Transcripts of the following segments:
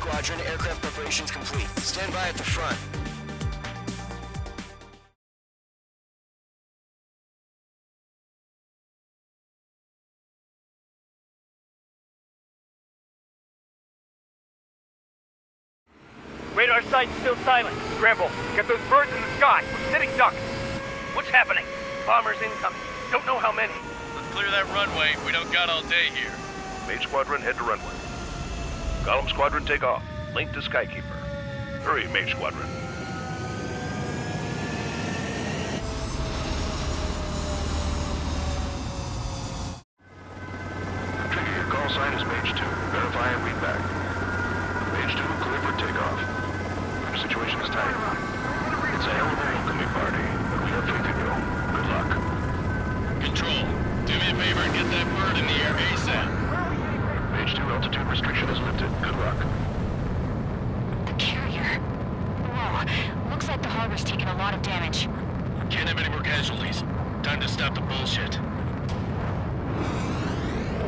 Squadron, aircraft preparations complete. Stand by at the front. Radar site's still silent. Scramble. Get those birds in the sky. We're sitting ducks. What's happening? Bombers incoming. Don't know how many. Let's clear that runway. We don't got all day here. Mage Squadron, head to runway. Golem Squadron, take off. Link to Skykeeper. Hurry, Mage Squadron. Trigger, your call sign is Mage 2. Verify and read back. Mage 2, clear for takeoff. Your situation is tight. It's a hell of a welcoming party, but we have faith in you. Good luck. Control, do me a favor and get that bird in the air ASAP. Mage 2, altitude restriction is lifted. Good luck. The carrier. Whoa, looks like the harbor's taken a lot of damage. Can't have any more casualties. Time to stop the bullshit.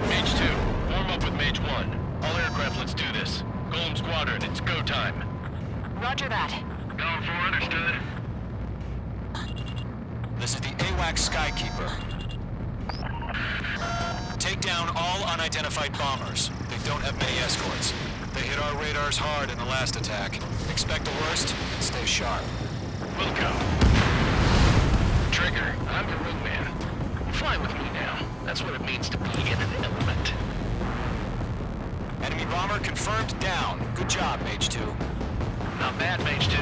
Mage 2, form up with Mage 1. All aircraft, let's do this. Golem Squadron, it's go time. Roger that. Going for understood. This is the AWACS Skykeeper. Take down all unidentified bombers. They don't have many escorts. They hit our radars hard in the last attack. Expect the worst and stay sharp. We'll go. Trigger, I'm the wingman. Fly with me now. That's what it means to be in an element. Enemy bomber confirmed down. Good job, Mage 2. Not bad, Mage 2.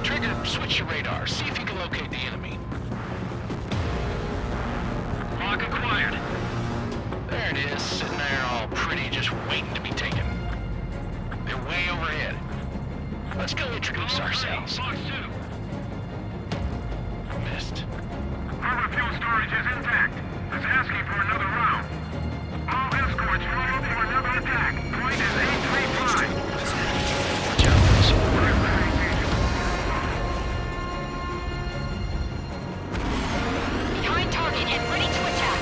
Trigger, switch your radar. See if you can locate the enemy. Lock acquired. There it is, sitting there all pretty, just waiting to be taken. They're way overhead. Let's go introduce ourselves. Missed. Harbor fuel storage is intact. It's asking for another round. All escorts roll up for another attack. Point is 835. Watch out for the support. Behind target and ready to attack.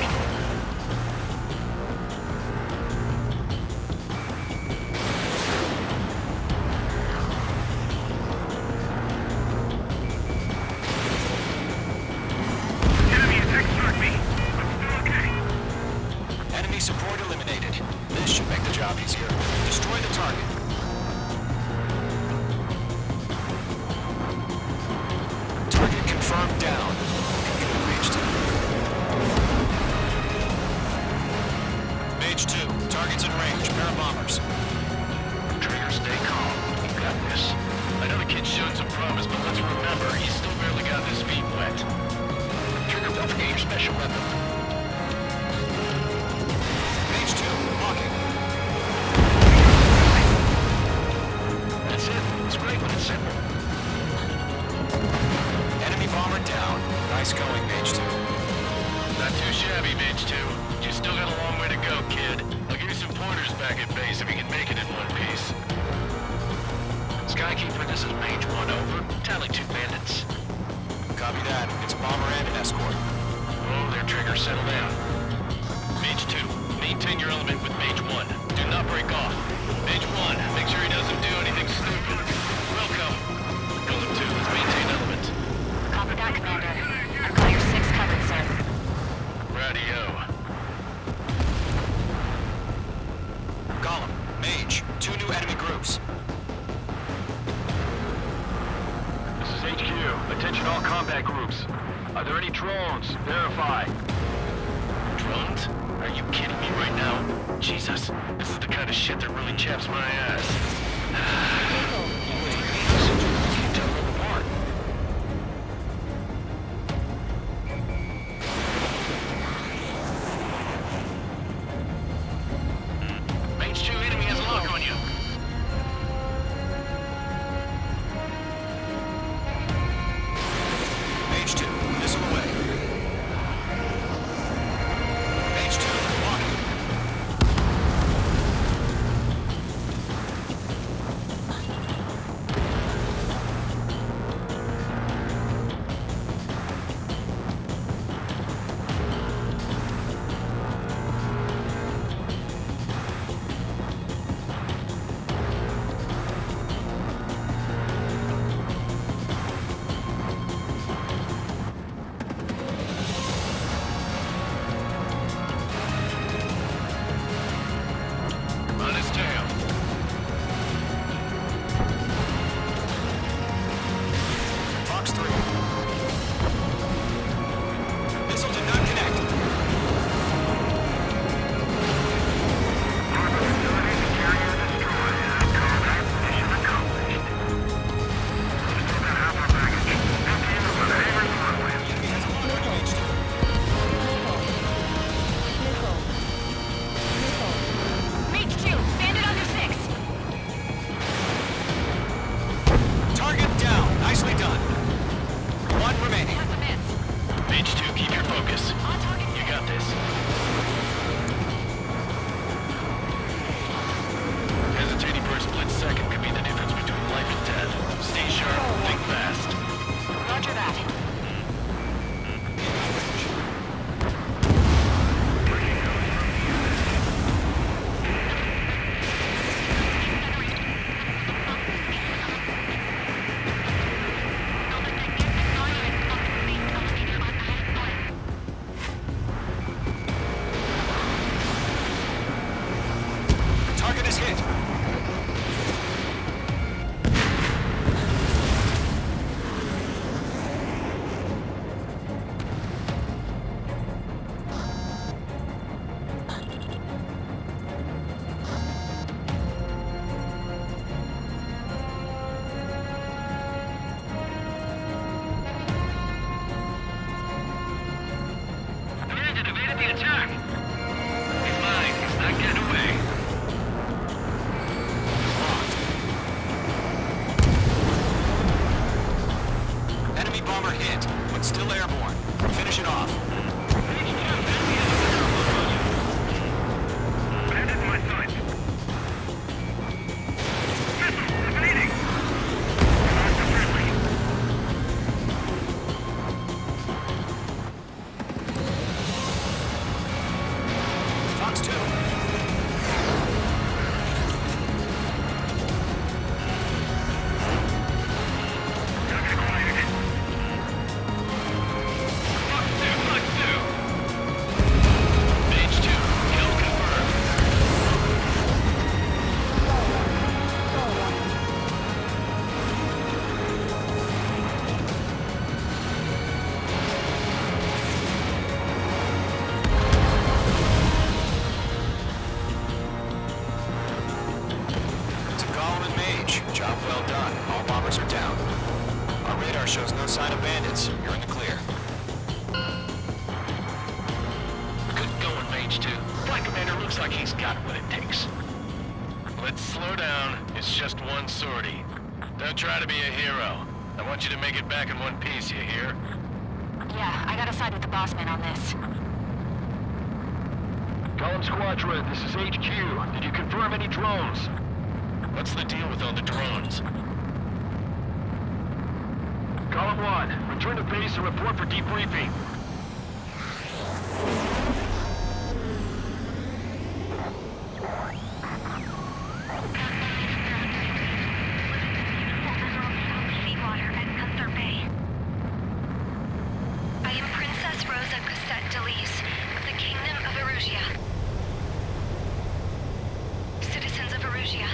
Enemy attack struck me. I'm still okay. Enemy support eliminated. This should make the job easier. Destroy the target. Target confirmed down. Good, Mage 2. Mage 2, target's in range. Pair of bombers. Trigger, stay calm. You got this. I know the kid showed some promise, but let's remember, he's still barely got his feet wet. Trigger, don't forget your special weapon. Mage 2, walking. That's it. It's great when it's simple. Enemy bomber down. Nice going, Mage 2. Not too shabby, Mage 2. You still got a long way to go, kid. I'll give you some pointers back at base if you can make it in one piece. Skykeeper, this is Mage 1, over. Tally 2 bandits. Copy that. It's a bomber and an escort. Oh, their trigger, settle down. Mage 2, maintain your element with Mage 1. Do not break off. Mage 1, make sure he doesn't do anything stupid. Welcome. Golem 2, let's maintain element. Copy that, Commander. I've got your 6 covered, sir. Radio. Golem, Mage, 2 new enemy groups. This is HQ. Attention all combat groups. Are there any drones? Verify. Drones? Are you kidding me right now? Jesus, this is the kind of shit that really chaps my ass. Tell them apart. Mage 2, enemy has a lock on you. Mage 2, missile away. Mage 2, walking. Missile did not connect. Harbor facilities carrier destroyed. Call that mission accomplished. We still got half our baggage. Empty into the hangar's runways. Enemy has a lock on H2. Mage 2, bandit under 6. Target down. Nicely done. One remaining. Has a miss. Mage 2, keep your focus. On target You 6. got this. Hesitating for a split second could be the difference between life and death. Stay sharp, think fast. Roger that. Target is hit. Bandit evaded the attack. He's mine. He's not getting away. Enemy bomber hit, but still airborne. Finish it off. Bandit in my sight. Missile evading. Back to friendly. Fox 2. Gotta get quiet. Mage 2, kill confirmed. To Gollum and Mage, job well done. All bombers are down. Our radar shows no sign of bandits. You're in the clear. Good going, Mage 2. Flight Commander looks like he's got what it takes. Let's slow down. It's just one sortie. Don't try to be a hero. I want you to make it back in one piece, you hear? Yeah, I gotta side with the boss man on this. Column Squadron, this is HQ. Did you confirm any drones? What's the deal with all the drones? Column 1, return to base and report for debriefing. Seawater at Gunther Bay. I am Princess Rosa Cassette Delise of the Kingdom of Erusia. Citizens of Erusia.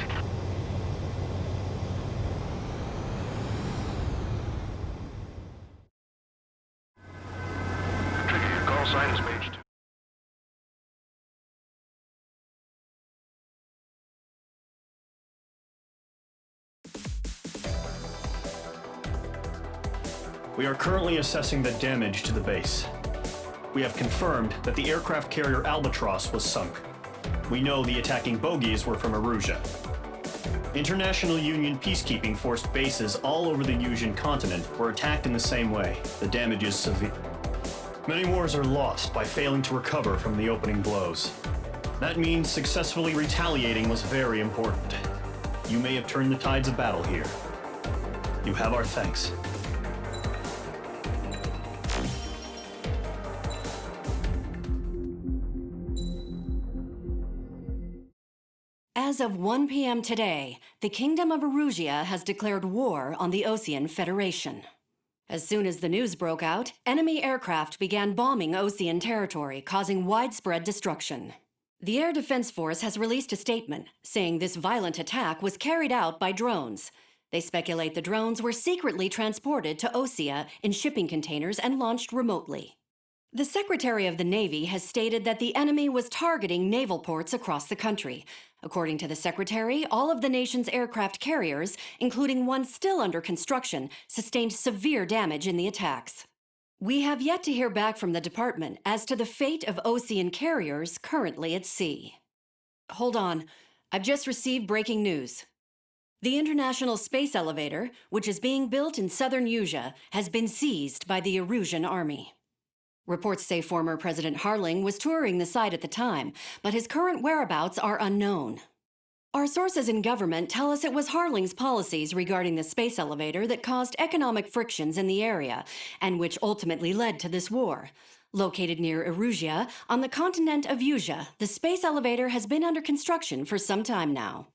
Trigger, your call sign is Mage 2. We are currently assessing the damage to the base. We have confirmed that the aircraft carrier Albatross was sunk. We know the attacking bogies were from Erusia. International Union peacekeeping force bases all over the Yusian continent were attacked in the same way. The damage is severe. Many wars are lost by failing to recover from the opening blows. That means successfully retaliating was very important. You may have turned the tides of battle here. You have our thanks. As of 1 p.m. today, the Kingdom of Erusia has declared war on the Osean Federation. As soon as the news broke out, enemy aircraft began bombing Osean territory, causing widespread destruction. The Air Defense Force has released a statement saying this violent attack was carried out by drones. They speculate the drones were secretly transported to Osea in shipping containers and launched remotely. The Secretary of the Navy has stated that the enemy was targeting naval ports across the country. According to the Secretary, all of the nation's aircraft carriers, including one still under construction, sustained severe damage in the attacks. We have yet to hear back from the department as to the fate of Osean carriers currently at sea. Hold on. I've just received breaking news. The International Space Elevator, which is being built in southern Usea, has been seized by the Erusian army. Reports say former President Harling was touring the site at the time, but his current whereabouts are unknown. Our sources in government tell us it was Harling's policies regarding the space elevator that caused economic frictions in the area, and which ultimately led to this war. Located near Erusea, on the continent of Usea, the space elevator has been under construction for some time now.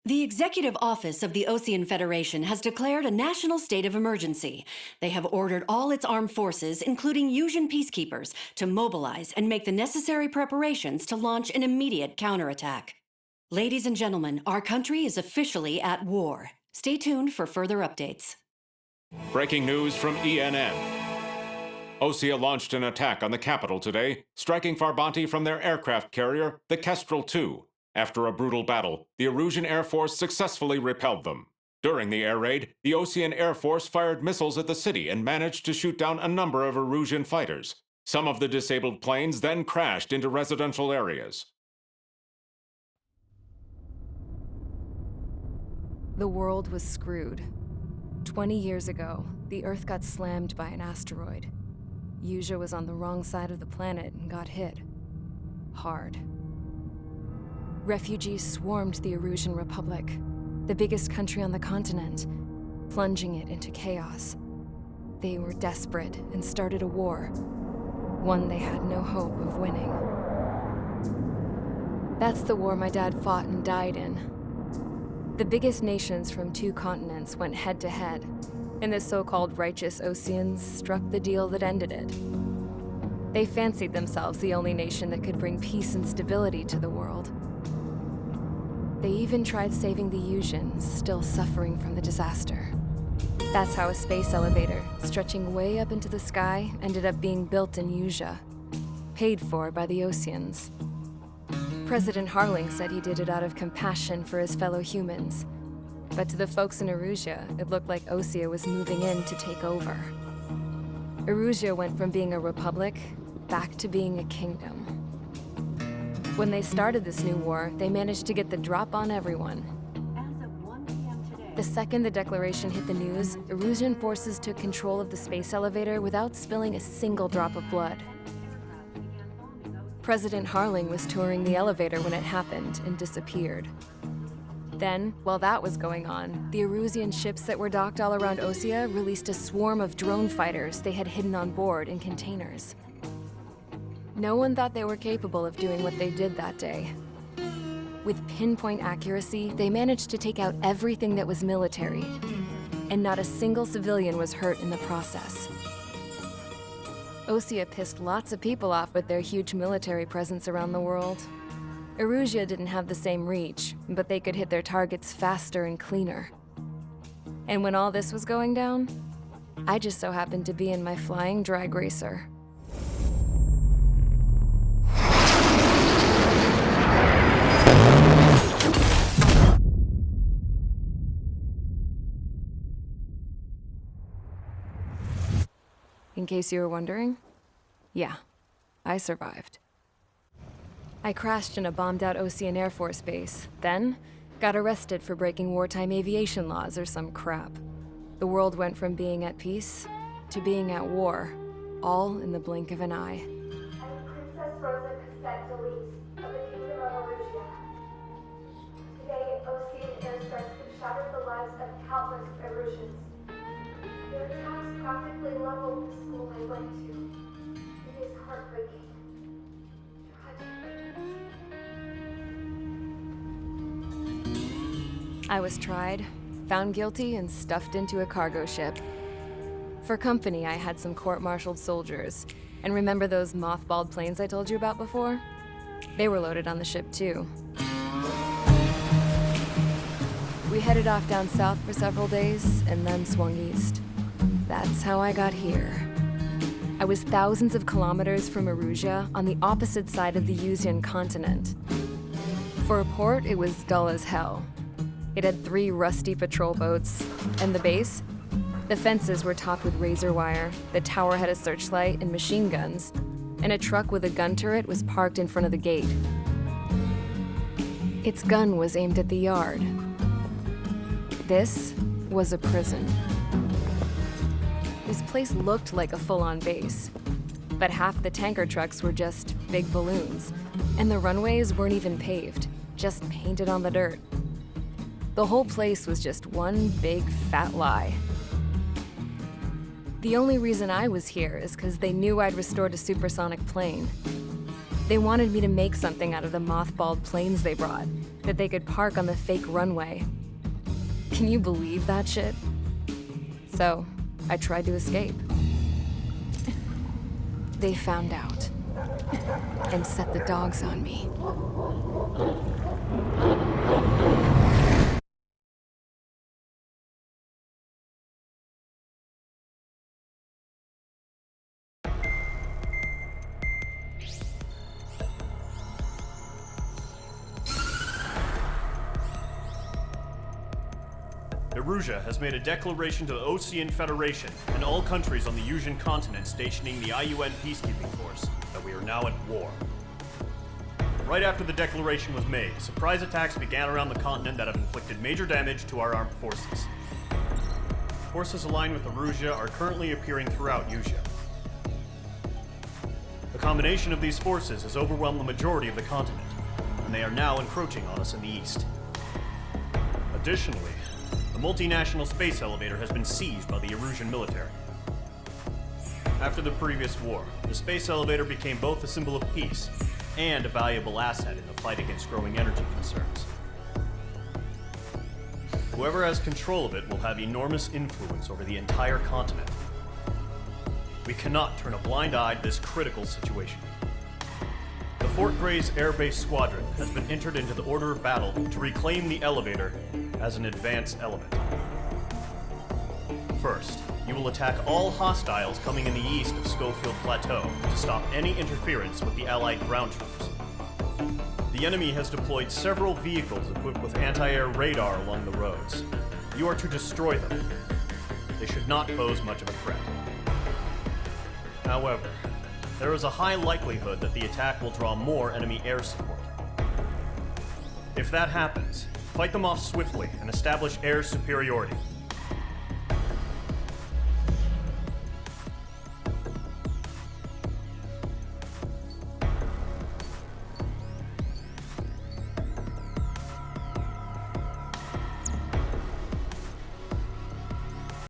The Executive Office of the Osean Federation has declared a national state of emergency. They have ordered all its armed forces, including Usean peacekeepers, to mobilize and make the necessary preparations to launch an immediate counterattack. Ladies and gentlemen, our country is officially at war. Stay tuned for further updates. Breaking news from ENN. Osea launched an attack on the capital today, striking Farbanti from their aircraft carrier, the Kestrel II. After a brutal battle, the Erusian Air Force successfully repelled them. During the air raid, the Osean Air Force fired missiles at the city and managed to shoot down a number of Erusian fighters. Some of the disabled planes then crashed into residential areas. The world was screwed. 20 years ago, the Earth got slammed by an asteroid. Usea was on the wrong side of the planet and got hit. Hard. Refugees swarmed the Erusian Republic, the biggest country on the continent, plunging it into chaos. They were desperate and started a war, one they had no hope of winning. That's the war my dad fought and died in. The biggest nations from 2 continents went head-to-head, and the so-called righteous Oseans struck the deal that ended it. They fancied themselves the only nation that could bring peace and stability to the world. They even tried saving the Useans, still suffering from the disaster. That's how a space elevator, stretching way up into the sky, ended up being built in Usea, paid for by the Oseans. President Harling said he did it out of compassion for his fellow humans. But to the folks in Erusea, it looked like Osea was moving in to take over. Erusea went from being a republic back to being a kingdom. When they started this new war, they managed to get the drop on everyone. As of 1 p.m. today, The second the declaration hit the news, Erusian forces took control of the space elevator without spilling a single drop of blood. President Harling was touring the elevator when it happened and disappeared. Then, while that was going on, the Erusian ships that were docked all around Osea released a swarm of drone fighters they had hidden on board in containers. No one thought they were capable of doing what they did that day. With pinpoint accuracy, they managed to take out everything that was military, and not a single civilian was hurt in the process. Osea pissed lots of people off with their huge military presence around the world. Erusea didn't have the same reach, but they could hit their targets faster and cleaner. And when all this was going down, I just so happened to be in my flying drag racer. In case you were wondering, yeah, I survived. I crashed in a bombed-out Osean Air Force base, then got arrested for breaking wartime aviation laws or some crap. The world went from being at peace to being at war, all in the blink of an eye. I'm Princess Rosa Cassette Delise of the Kingdom of Erusea. Today, Osean airstrikes have shattered the lives of countless Erusians. Their attacks practically leveled the school I went to. It is heartbreaking. I was tried, found guilty, and stuffed into a cargo ship. For company, I had some court-martialed soldiers. And remember those mothballed planes I told you about before? They were loaded on the ship, too. We headed off down south for several days, and then swung east. That's how I got here. I was thousands of kilometers from Erusia on the opposite side of the Yuzian continent. For a port, it was dull as hell. It had 3 rusty patrol boats, and the base? The fences were topped with razor wire, the tower had a searchlight and machine guns, and a truck with a gun turret was parked in front of the gate. Its gun was aimed at the yard. This was a prison. This place looked like a full-on base, but half the tanker trucks were just big balloons, and the runways weren't even paved, just painted on the dirt. The whole place was just one big fat lie. The only reason I was here is because they knew I'd restored a supersonic plane. They wanted me to make something out of the mothballed planes they brought, that they could park on the fake runway. Can you believe that shit? So, I tried to escape. They found out and set the dogs on me. Erusia has made a declaration to the Osean Federation and all countries on the Yusian continent stationing the IUN peacekeeping force that we are now at war. Right after the declaration was made, surprise attacks began around the continent that have inflicted major damage to our armed forces. Forces aligned with Erusia are currently appearing throughout Yusia. The combination of these forces has overwhelmed the majority of the continent, and they are now encroaching on us in the east. Additionally, the multinational space elevator has been seized by the Erusian military. After the previous war, the space elevator became both a symbol of peace and a valuable asset in the fight against growing energy concerns. Whoever has control of it will have enormous influence over the entire continent. We cannot turn a blind eye to this critical situation. The Fort Gray's Air Base Squadron has been entered into the order of battle to reclaim the elevator as an advance element. First, you will attack all hostiles coming in the east of Schofield Plateau to stop any interference with the Allied ground troops. The enemy has deployed several vehicles equipped with anti-air radar along the roads. You are to destroy them. They should not pose much of a threat. However, there is a high likelihood that the attack will draw more enemy air support. If that happens, fight them off swiftly and establish air superiority.